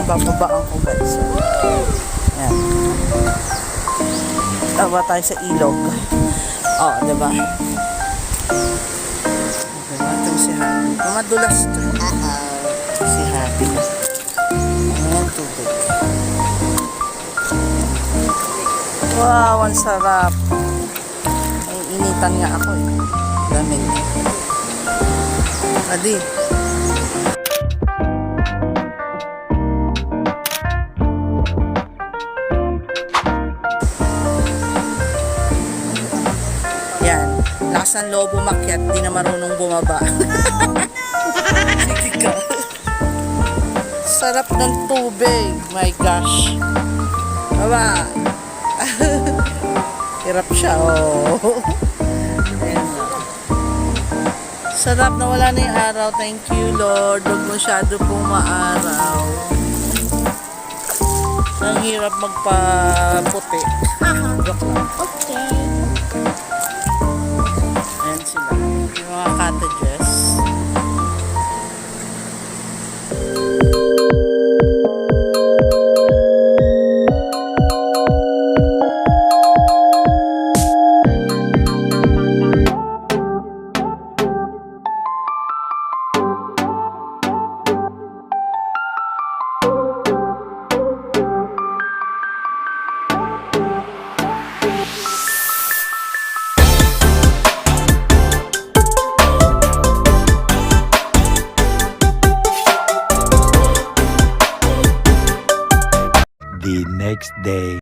bababaan ko guys. Ayan. Tawa tayo sa ilog. Oh, diba? Diba? Ito si Happy. Madulas ito. Si Happy. Ayan, tubig. Wow, ang sarap. Ay, initan nga ako eh. Lamig. Adi. Yan. Lakas ng loob umakyat. Di na marunong bumaba. Sige ka. Sarap ng tubig. My gosh. Baba. Hirap siya, oh. Ayan. Sarap na wala na yung araw. Thank you, Lord. Huwag masyado pong maaraw. Ang hirap magpaputi. Joke lang. Okay. Ayan sila. Yung mga cottages. The next day.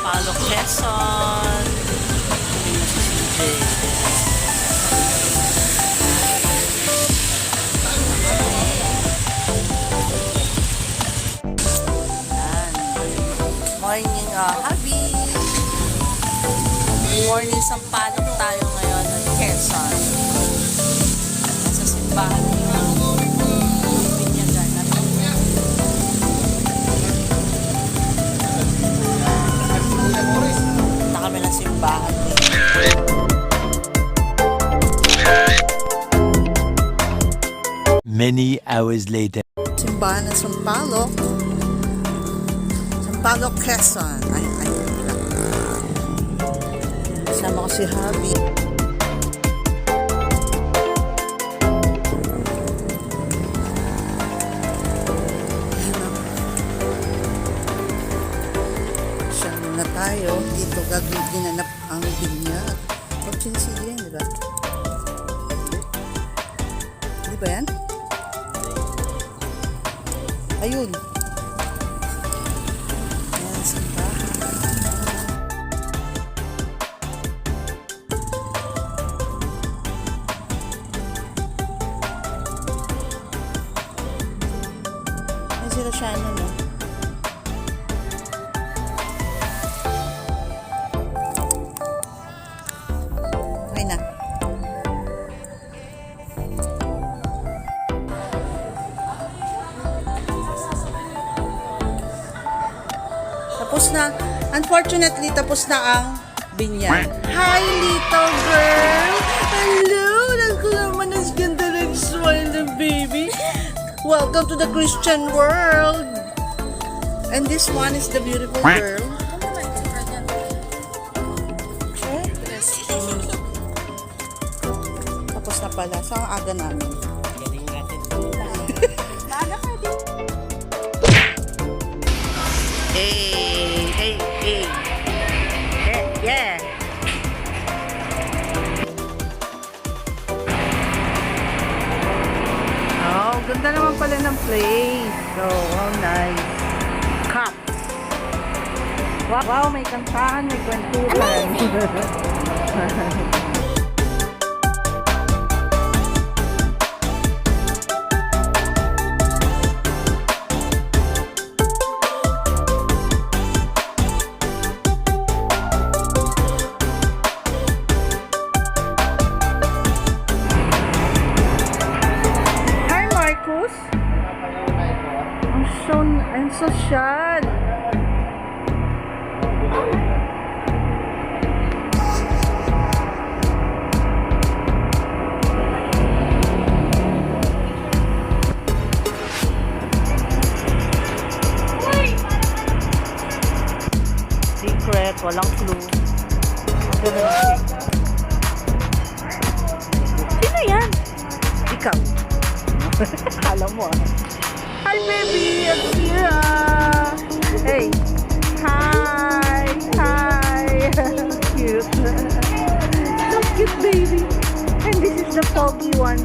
Palo Quezon. Hindi na si CJ. Morning, Happy. Morning, Sampalok tayo ngayon ng Quezon. Nasa simbahan ng Binyagan. Punta kami ng simbahan. Many hours later. Simbahan ng Sampalok. Sampalok, Quezon. Ay. Kasama ko si Happy. Siya muna tayo. Dito ginanap ang binyag. Pag-sinisili yan, diba? Di ba yan? Ayun. Ayan, simbahan. Ayan sila siya, no? Okay na. Tapos na. Unfortunately, tapos na ang binyag. Hi, little girl! Hello! Naku naman, ang ganda ng smile ng baby. Welcome to the Christian world! And this one is the beautiful girl. Okay. Tapos na pala. So, ang aga namin. Hey. Yeah. Oh, ganda naman pala ng place. So, oh, nice. Cup. Wow, may kantahan, may kwentuhan. Ang sosyal. Walang clue. Ganun ang cake. Sino yan? Ikaw. Akala mo ah. Hi baby! I'm here! Hey! Hi! Hi! Cute! So cute baby! And this is the foggy one.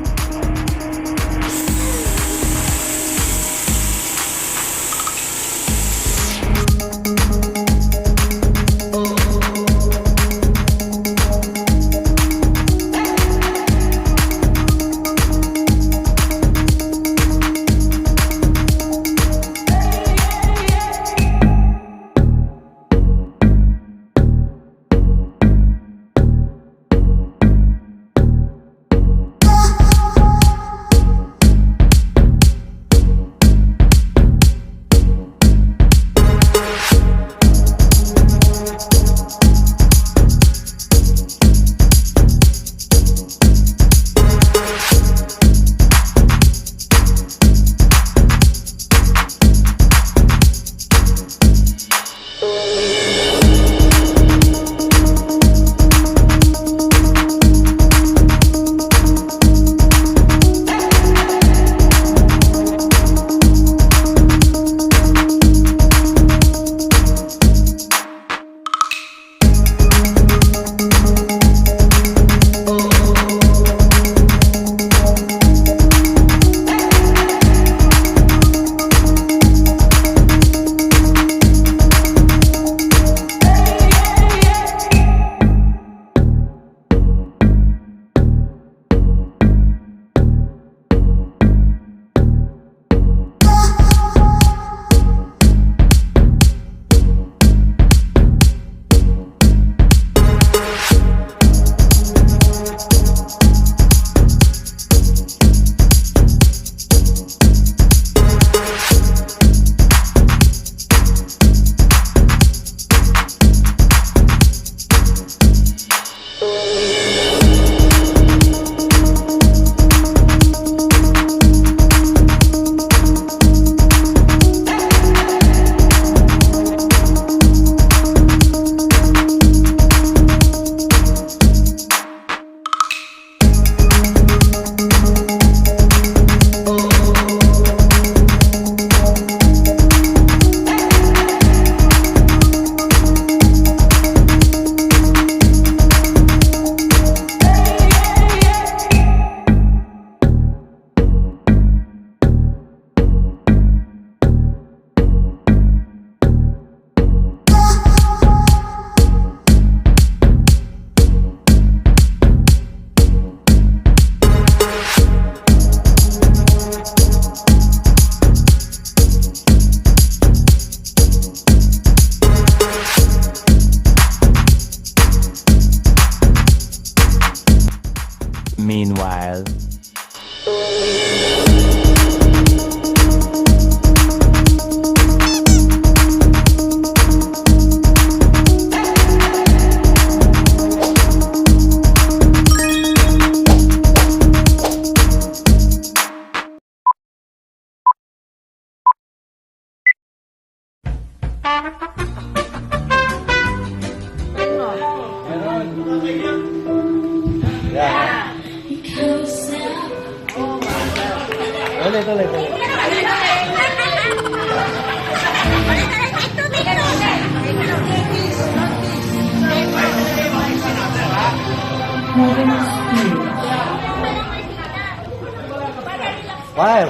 Meanwhile.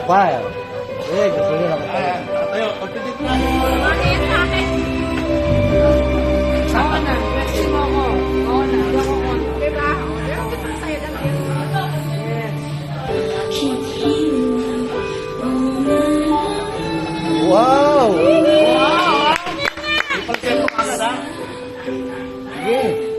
Fire. Eh, gusto nyo lang tayo. Tayo, pagpitik na. Wow! Ipagkento ka na, ha? Yeah.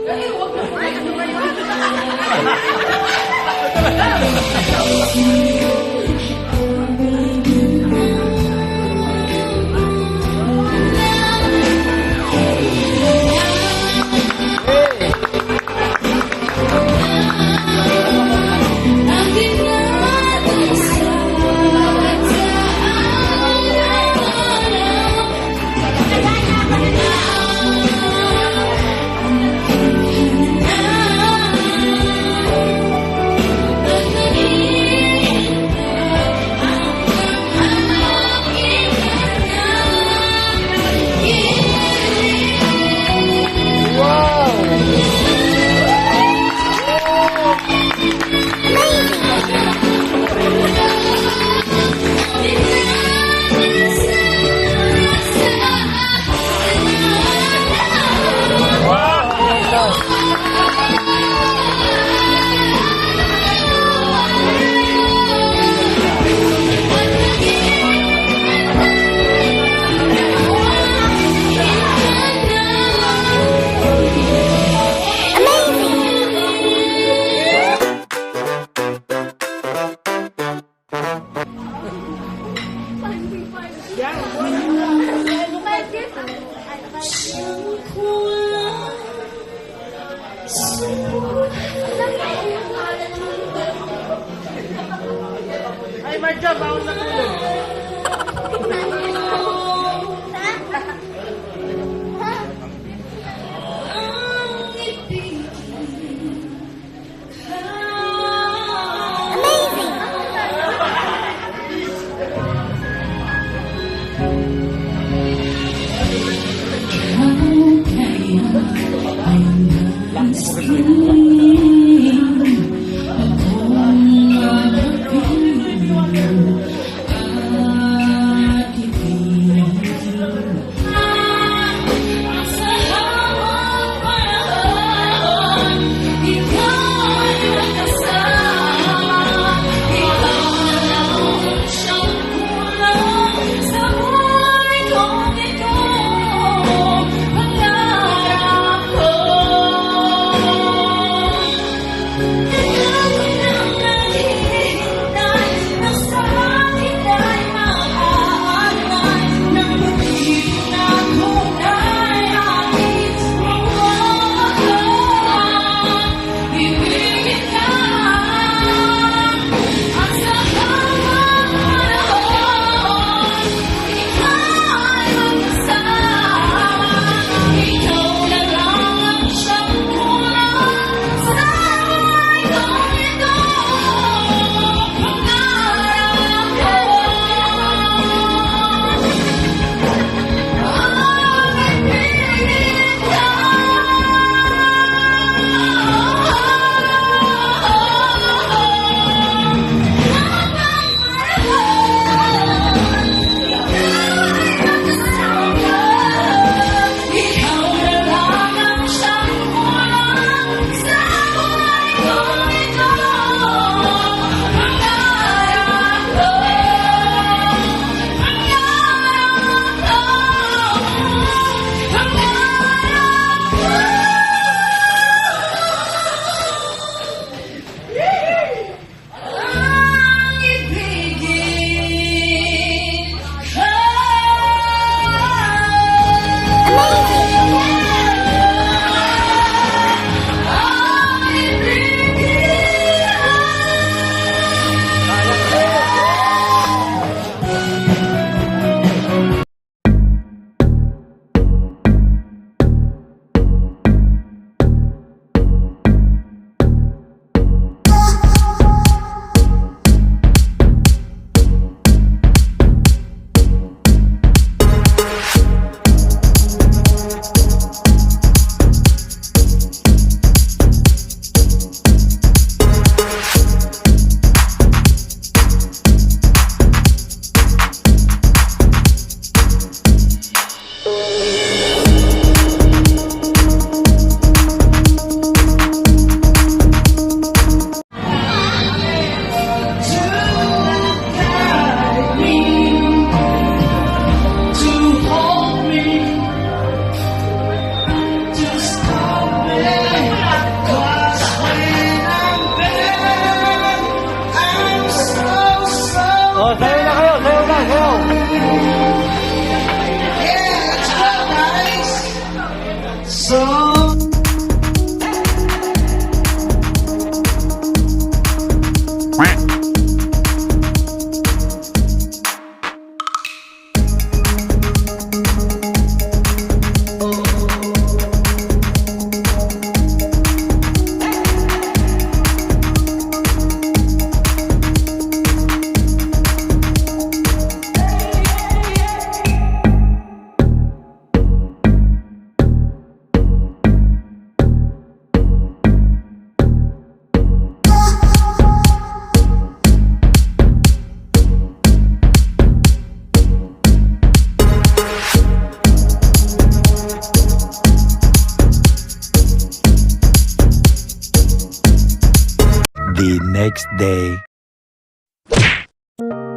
The next day.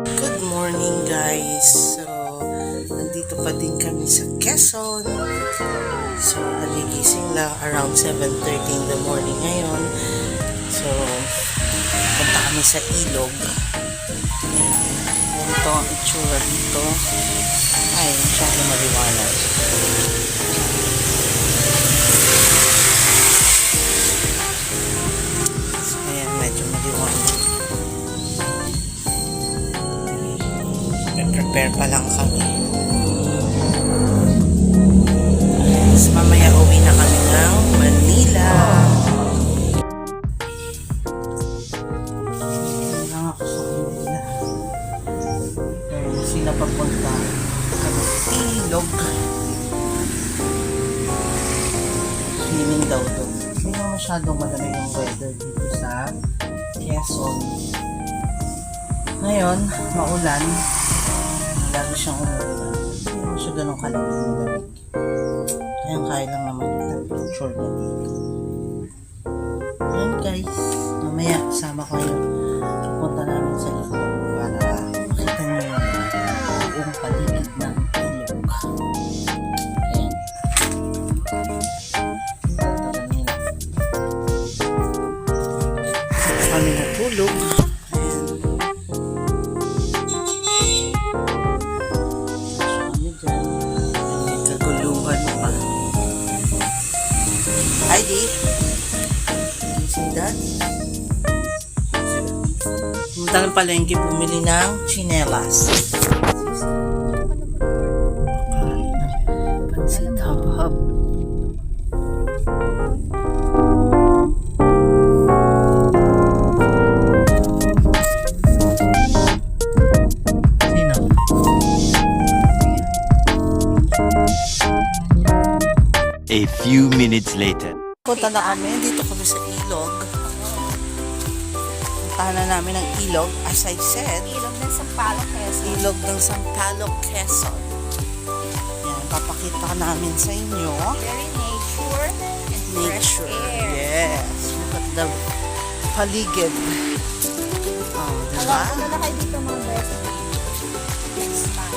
Good morning guys. So, nandito pa din kami sa Quezon. So, nagigising lang around 7:30 in the morning ngayon. So, punta kami sa ilog. Ganito ang itsura dito. Ay, masyado maliwanag. So, ayan, medyo maliwanag. Prepare pa lang kami. Tapos mamaya uwi na kami ng Manila. Uwi na ako sa Manila. Dahil sila papunta kami sa ilog. Swimming daw doon. Hindi na masyadong malamig yung weather dito sa Quezon. Ngayon, maulan. Lagi siyang umuulan. Hindi naman siya ganun kalamig. Kaya lang naman yung temperature niya dito. Ayan guys, mamaya sama ko yung punta namin sa ilog para makita niyo yung buong paligid ng ilog. Ayan. Tara nila. Kami natulog. Heidi, you see that? Pumunta ng palengke bumili ng chinelas. Pansit hab-hab. Sino? A few minutes later. Punta na kami. Dito kami sa ilog. Puntahan na namin ang ilog. As I said, Ilog ng Sampaloc, Quezon. ilog ng Sampaloc, Quezon. Yan, papakita namin sa inyo. Very nature and fresh Nature. air. Yes. Look at the paligid. Oh, diba? Wala na kayo dito mga birthday. Next time.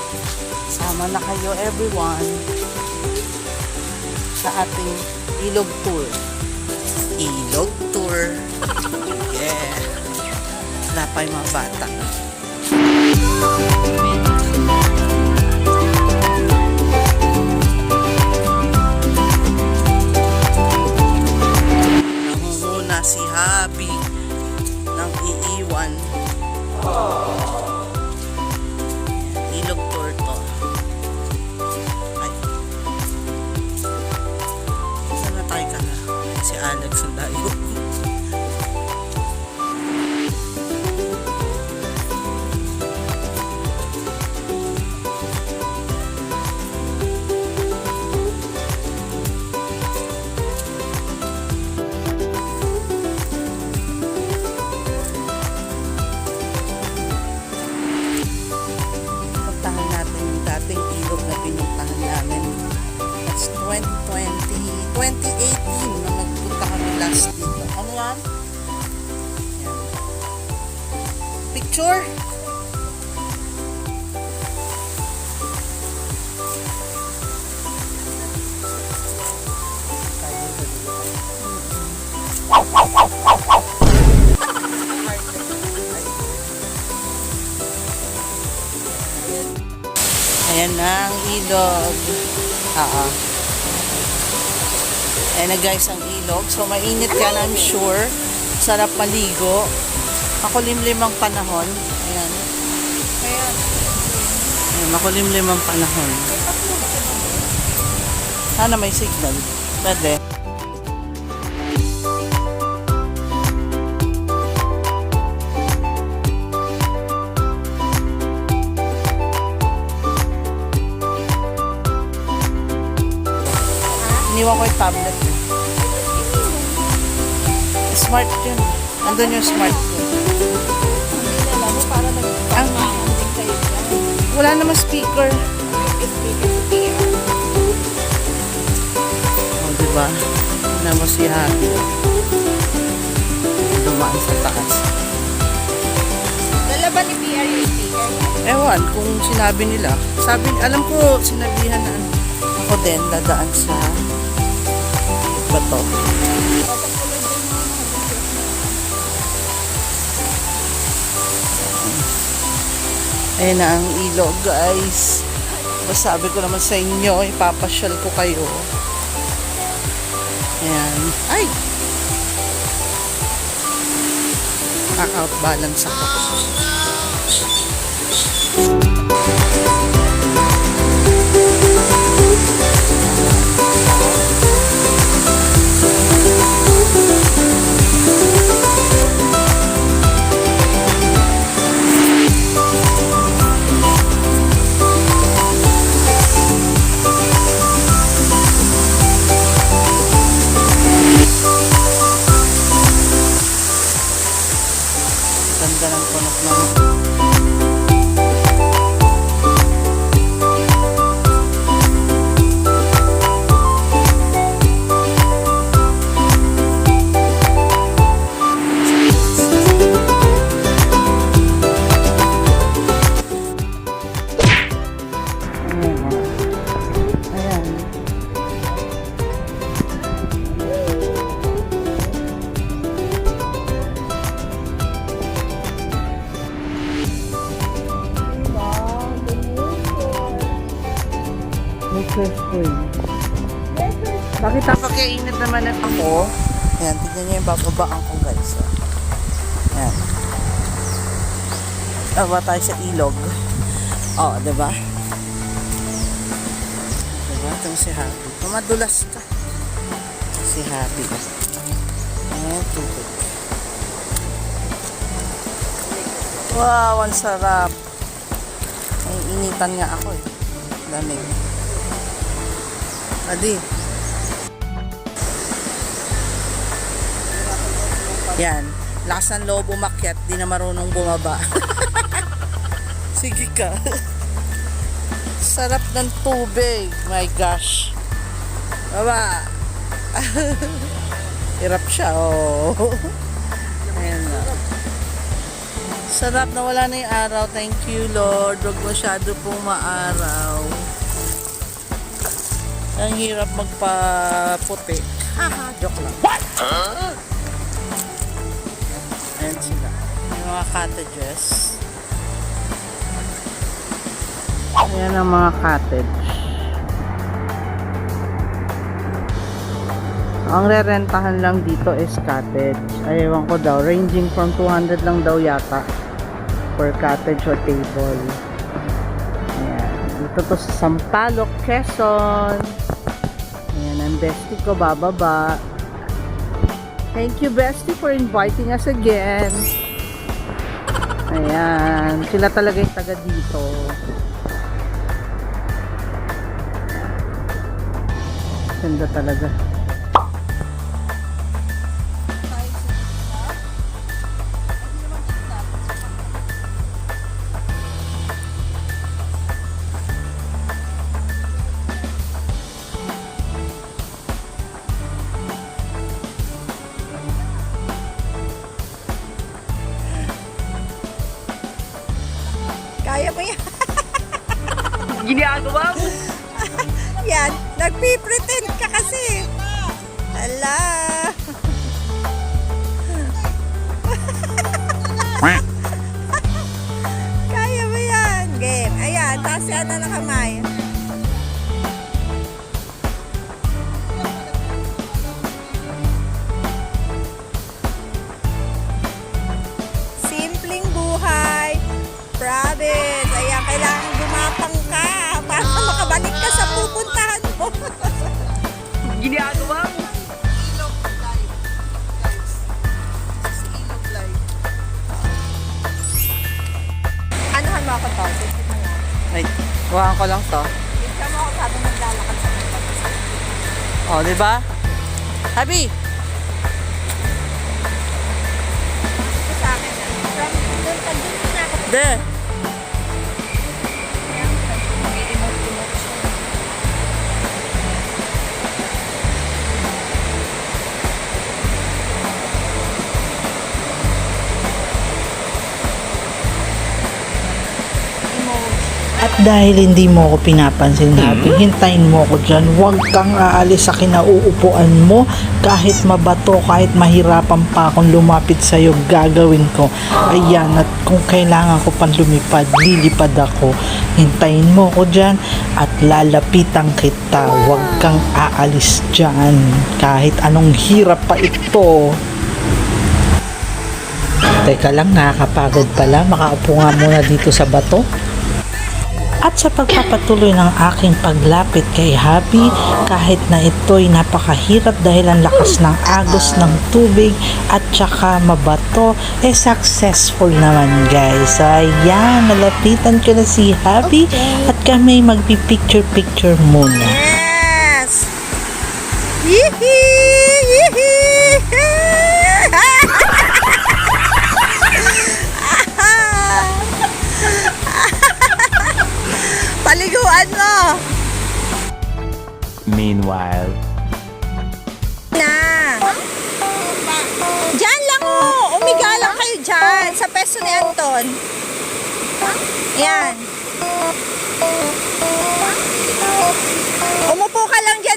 Sama na kayo everyone sa ating ilog tour. Ilog tour. Yeah. Wala pa yung mga bata. Nangunguna si Habi ng iiwan. Ilog tour to. Ay. Saan na tayo ka na? Si Alex ang dayo. Puntahan natin yung dating ilog na pinuntahan namin. That's 2018 nung nagpunta kami last dito. Ano yan? Yan. Picture? Ayan na ang ilog. Ayan na guys ang ilog. So mainit yan, I'm sure. Sarap maligo. Makulimlim ang panahon. Ayan. Ayan, makulimlim ang panahon. Sana may signal. Pwede. Iniwan ko yung tablet. Smart yun. Nandun yung smart ko. Alam mo, para nagpapangan din kayo dyan. Wala namang speaker. Speaker si Pia. O, diba? Na mo si Happy. Dumaan sa taas. Dala ba ni Pia yung speaker? Ewan kung sinabi nila. Sabi, alam ko, sinabihan na ako din dadaan sa bato. Ayan na ang ilog, guys. Sabi ko naman sa inyo, ipapasyal ko kayo. Ayan. Ay! Out balance ako. Ganda ng punok ng Ayan. Nature spring. Bakit napakainit naman at ako? Ayan, tignan niyo yung bababaan ko guys. Ayan. Tama tayo sa ilog. Oo, diba? Diba? Itong si Happy. Madulas ka. Si Happy. Ayan, tubig. Wow, ang sarap. Ay, initan nga ako eh. Lamig. Adi. Yan. Lakas ng loob umakyat, di na marunong bumaba. Sige ka. Sarap ng tubig. My gosh. Baba. Hirap siya, oh. Ayan na. Sarap na wala na yung araw. Thank you, Lord. Huwag masyado pong maaraw. Ang hirap magpaputi. Haha, joke lang. What? Ayan sila. Yung mga cottages. Ayan ang mga cottage. Ang rerentahan lang dito is cottage. Ayawan ko daw. Ranging from 200 lang daw yata. Per cottage or table. Ayan. Dito to sa Sampaloc, Quezon. Ayan ang bestie ko bababa. Thank you bestie for inviting us again. Ayan. Sila talaga yung taga dito. Ganda talaga. Kaya mo yan. Ginagawa mo? Yan, nagpipretend ka kasi. Ala. Kaya mo yan. Game. Ayan, taas yan na ng kamay. Huwakan ko lang to. Picture mo ako habang naglalakad sa mga. O, di ba? Habi! Ito sa akin na. From doon pa doon na ako. De! Mag-emote-emote siya. At dahil hindi mo ako pinapansin, Happy, hintayin mo ako dyan. Huwag kang aalis sa kinauupuan mo. Kahit mabato, kahit mahirapan pa akong lumapit sa'yo, gagawin ko. Ayan, at kung kailangan ko pang lumipad, lilipad ako. Hintayin mo ako dyan at lalapitan kita. Huwag kang aalis dyan. Kahit anong hirap pa ito. Teka lang, nakakapagod pala. Makaupo nga muna dito sa bato. At sa pagpapatuloy ng aking paglapit kay Happy, kahit na ito'y napakahirap dahil ang lakas ng agos ng tubig at saka mabato, successful naman guys. So ayan, nalapitan ko na si Happy at kami magpipicture-picture muna. Yes! Yee-hee! Paliguan mo! Meanwhile. Na! Diyan lang oh! Umiga lang kayo dyan sa peso ni Anton. Yan. Umupo ka lang dyan.